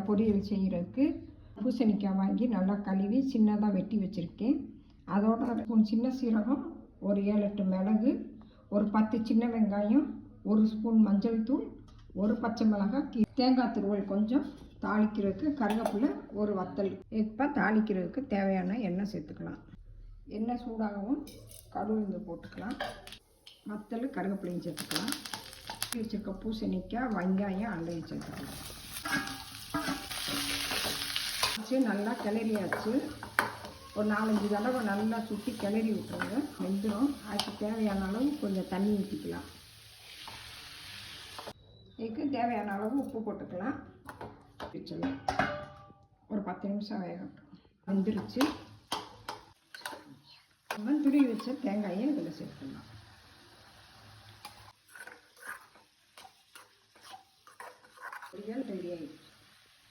பூசணிக்காய் பொரியல் செய்கிறதுக்கு பூசணிக்காய் வாங்கி நல்லா கழுவி சின்னதாக வெட்டி வச்சுருக்கேன். அதோட சின்ன சீரகம், ஒரு 7-8 மிளகு, ஒரு 10 சின்ன வெங்காயம், 1 ஸ்பூன் மஞ்சள் தூள், ஒரு பச்சை மிளகாய், தேங்காய் துருவல் கொஞ்சம், தாளிக்கிறதுக்கு கருவேப்பிலை, ஒரு வத்தல். இப்போ தாளிக்கிறதுக்கு தேவையான எண்ணெய் சேர்த்துக்கலாம். எண்ணெய் சூடாகவும் கடுகு போட்டுக்கலாம். வத்தல், கருவேப்பிலையும் சேர்த்துக்கலாம். வச்சுருக்க பூசணிக்காய், வெங்காயம், அண்டையும் சேர்த்துக்கலாம். நல்லா கிளறியாச்சு. ஒரு 4-5 தடவை நல்லா சுற்றி கிளறி விட்டுருங்க. வெந்துடும். அதுக்கு தேவையான அளவு கொஞ்சம் தண்ணி ஊற்றிக்கலாம். இதுக்கு தேவையான அளவு உப்பு போட்டுக்கலாம். வச்சிடலாம். ஒரு 10 நிமிஷம் வேகட்டும். வெந்துருச்சு. துருவி வச்ச தேங்காயை இதில் சேர்த்துக்கலாம்.